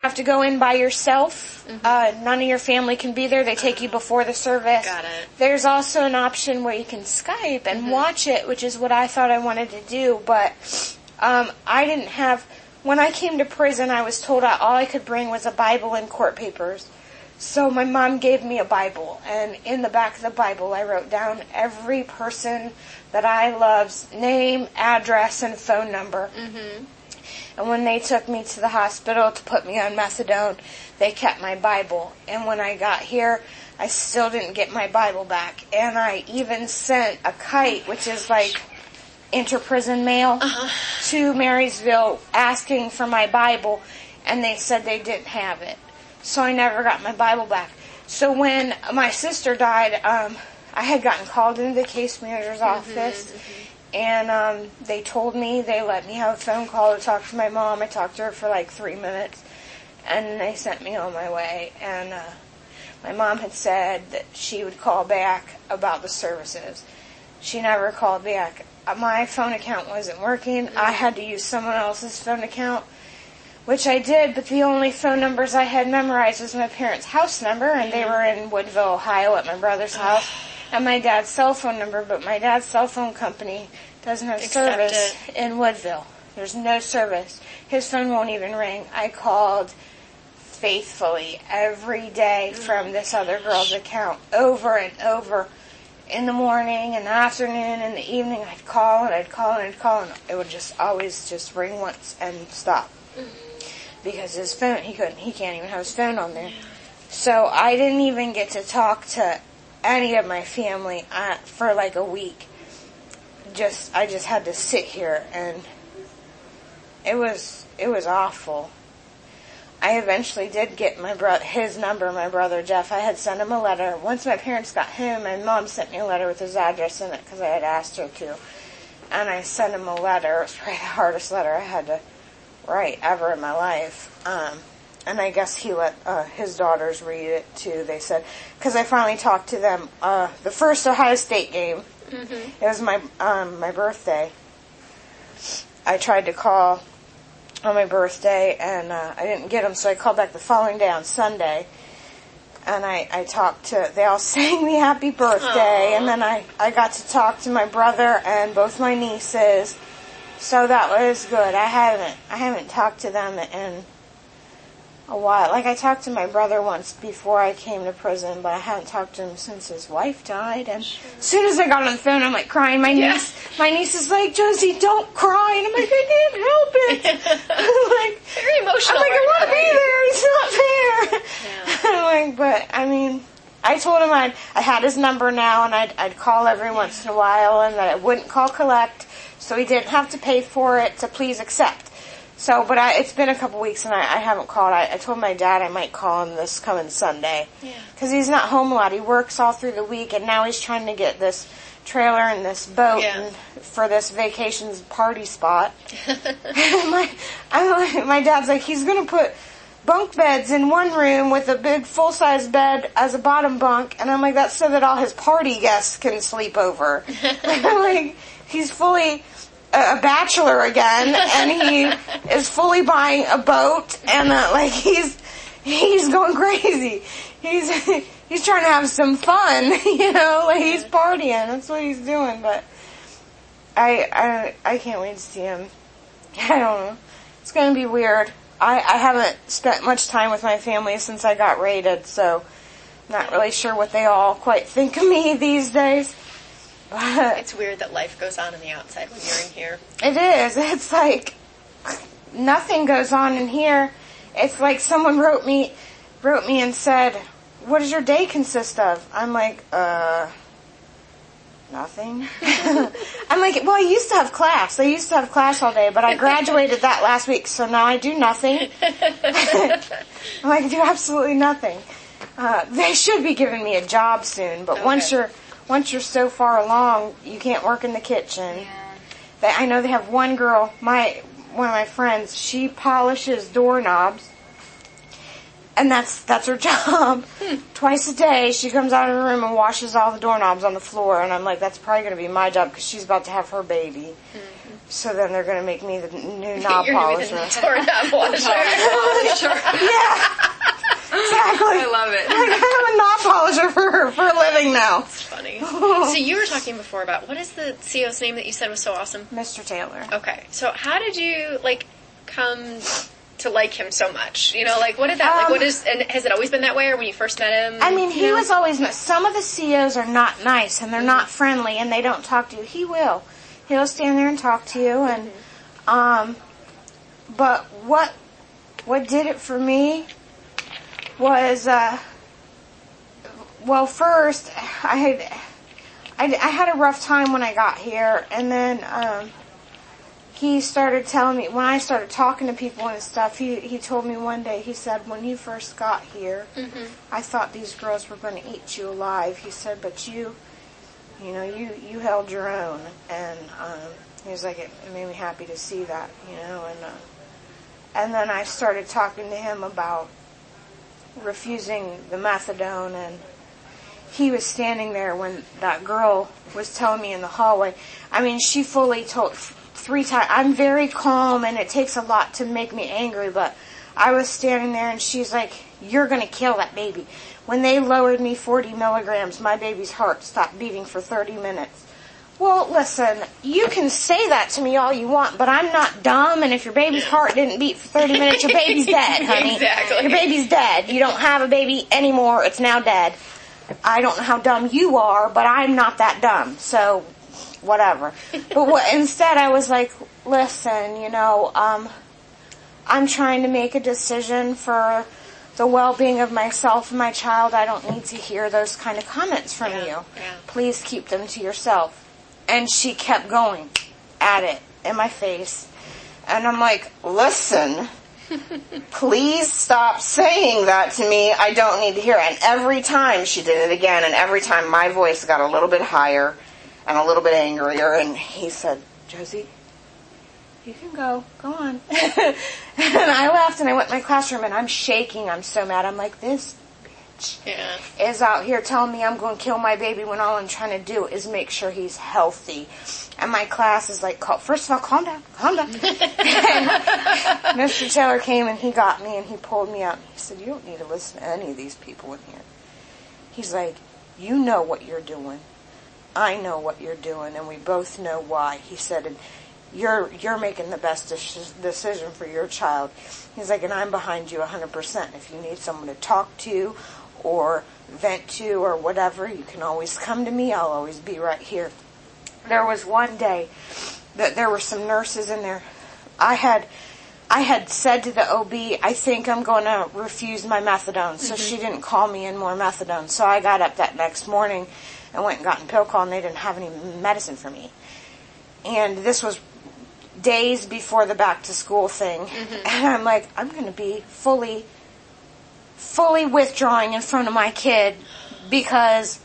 have to go in by yourself. None of your family can be there. They take you before the service. Got it. There's also an option where you can Skype and watch it, which is what I thought I wanted to do. But I didn't have... When I came to prison, I was told all I could bring was a Bible and court papers. So my mom gave me a Bible, and in the back of the Bible I wrote down every person that I love's name, address, and phone number. And when they took me to the hospital to put me on methadone, they kept my Bible. And when I got here, I still didn't get my Bible back. And I even sent a kite, which is like inter-prison mail, to Marysville asking for my Bible, and they said they didn't have it. So I never got my Bible back. So when my sister died, I had gotten called into the case manager's office, and they told me, they let me have a phone call to talk to my mom. I talked to her for like 3 minutes, and they sent me on my way. And my mom had said that she would call back about the services. She never called back. My phone account wasn't working. I had to use someone else's phone account, which I did, but the only phone numbers I had memorized was my parents' house number, and they were in Woodville, Ohio at my brother's house, and my dad's cell phone number, but my dad's cell phone company doesn't have service in Woodville. There's no service. His phone won't even ring. I called faithfully every day from this other girl's account over and over. In the morning, in the afternoon, in the evening, I'd call, and I'd call, and I'd call, and it would just always just ring once and stop. Because his phone, he can't even have his phone on there. So I didn't even get to talk to any of my family for like a week. I just had to sit here, and it was awful. I eventually did get his number, my brother Jeff. I had sent him a letter. Once my parents got home, my mom sent me a letter with his address in it because I had asked her to. And I sent him a letter. It was probably the hardest letter I had to write ever in my life. And I guess he let his daughters read it too, they said. Because I finally talked to them. The first Ohio State game, it was my birthday. I tried to call on my birthday, and I didn't get them, so I called back the following day on Sunday, and I talked to, they all sang me happy birthday. Aww. And then I got to talk to my brother and both my nieces, so that was good. I haven't talked to them in a while. Like, I talked to my brother once before I came to prison, but I haven't talked to him since his wife died. And as soon as I got on the phone, I'm like crying. My niece is like, Josie, don't cry. And I'm like, I can't help it. I'm like, very emotional. I'm like, I want to be there. It's not fair. Yeah. I'm like, but I mean, I told him I had his number now, and I'd call every once in a while, and that I wouldn't call collect, so he didn't have to pay for it to please accept. So, but it's been a couple weeks, and I haven't called. I told my dad I might call him this coming Sunday. Yeah. Because he's not home a lot. He works all through the week, and now he's trying to get this trailer and this boat for this vacations party spot. my dad's like, he's going to put bunk beds in one room with a big full-size bed as a bottom bunk. And I'm like, that's so that all his party guests can sleep over. I'm like, he's fully a bachelor again, and he is fully buying a boat, and like he's going crazy. He's trying to have some fun, like he's partying. That's what he's doing. But I can't wait to see him. I don't know. It's going to be weird. I haven't spent much time with my family since I got raided, so not really sure what they all quite think of me these days. But it's weird that life goes on the outside when you're in here. It is. It's like nothing goes on in here. It's like someone wrote me and said, "What does your day consist of?" I'm like, nothing. I'm like, well, I used to have class. I used to have class all day, but I graduated that last week, so now I do nothing. I'm like, I do absolutely nothing. They should be giving me a job soon, but once you're so far along, you can't work in the kitchen. Yeah. I know they have one girl, one of my friends, she polishes doorknobs, and that's her job. Twice a day, she comes out of her room and washes all the doorknobs on the floor, and I'm like, that's probably going to be my job because she's about to have her baby. So then they're going to make me the new knob polisher. Doorknob washer. Yeah, So you were talking before about, what is the CO's name that you said was so awesome? Mr. Taylor. Okay. So how did you, come to like him so much? What did that, and has it always been that way, or when you first met him? I mean, he was always, some of the COs are not nice, and they're not friendly, and they don't talk to you. He will. He'll stand there and talk to you, and, but what did it for me was, well, first, I had a rough time when I got here, and then, he started telling me, when I started talking to people and stuff, he told me one day, he said, when you first got here, I thought these girls were going to eat you alive. He said, but you held your own. And he was like, it made me happy to see that, and then I started talking to him about refusing the methadone, and he was standing there when that girl was telling me in the hallway. I mean, she fully told 3 times. I'm very calm, and it takes a lot to make me angry, but I was standing there, and she's like, you're going to kill that baby. When they lowered me 40 milligrams, my baby's heart stopped beating for 30 minutes. Well, listen, you can say that to me all you want, but I'm not dumb, and if your baby's heart didn't beat for 30 minutes, your baby's dead, honey. Exactly. Your baby's dead. You don't have a baby anymore. It's now dead. I don't know how dumb you are, but I'm not that dumb, so whatever. But instead I was like, listen, I'm trying to make a decision for the well-being of myself and my child. I don't need to hear those kind of comments from you. Yeah. Please keep them to yourself. And she kept going at it in my face. And I'm like, listen, please stop saying that to me. I don't need to hear it. And every time she did it again, and every time my voice got a little bit higher and a little bit angrier, and he said, Josie, you can go on. And I left, and I went to my classroom, and I'm shaking. I'm so mad. I'm like, this bitch is out here telling me I'm going to kill my baby when all I'm trying to do is make sure he's healthy. And my class is like, first of all, calm down. And Mr. Taylor came, and he got me, and he pulled me out. And he said, you don't need to listen to any of these people in here. He's like, you know what you're doing. I know what you're doing, and we both know why. He said, and you're making the best decision for your child. He's like, and I'm behind you 100%. If you need someone to talk to or vent to or whatever, you can always come to me. I'll always be right here. There was one day that there were some nurses in there. I had said to the OB, I think I'm going to refuse my methadone. So she didn't call me in more methadone. So I got up that next morning and went and got in pill call, and they didn't have any medicine for me. And this was days before the back to school thing. And I'm like, I'm going to be fully withdrawing in front of my kid because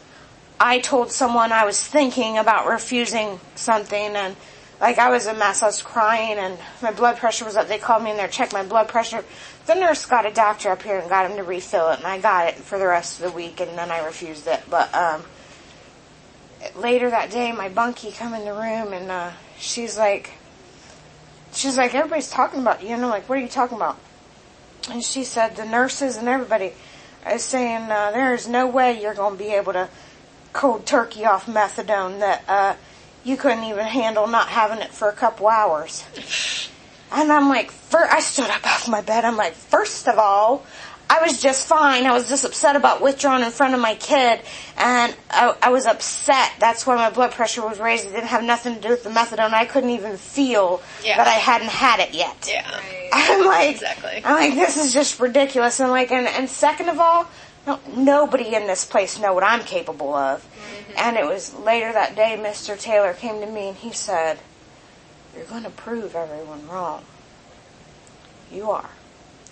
I told someone I was thinking about refusing something, and I was a mess. I was crying, and my blood pressure was up. They called me in there, checked my blood pressure. The nurse got a doctor up here and got him to refill it, and I got it for the rest of the week, and then I refused it. But later that day, my bunkie come in the room, and she's like, everybody's talking about you. What are you talking about? And she said, the nurses and everybody is saying, there's no way you're going to be able to cold turkey off methadone, that you couldn't even handle not having it for a couple hours. And I'm like, I stood up off my bed. I'm like, first of all, I was just fine. I was just upset about withdrawing in front of my kid, and I was upset. That's why my blood pressure was raised. It didn't have nothing to do with the methadone. I couldn't even feel that I hadn't had it yet. Yeah. Right. I'm like, exactly. This is just ridiculous. And second of all, nobody in this place know what I'm capable of. And it was later that day, Mr. Taylor came to me and he said, you're going to prove everyone wrong. You are.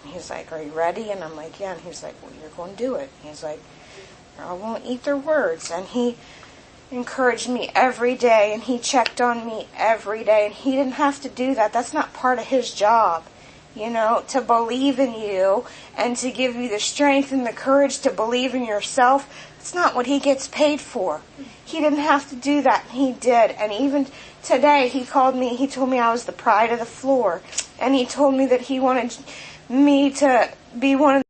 And he's like, are you ready? And I'm like, yeah. And he's like, well, you're going to do it. He's like, I won't eat their words. And he encouraged me every day, and he checked on me every day. And he didn't have to do that. That's not part of his job, to believe in you and to give you the strength and the courage to believe in yourself. It's not what he gets paid for. He didn't have to do that, and he did. And even today, he called me. He told me I was the pride of the floor. And he told me that he wanted me to be one of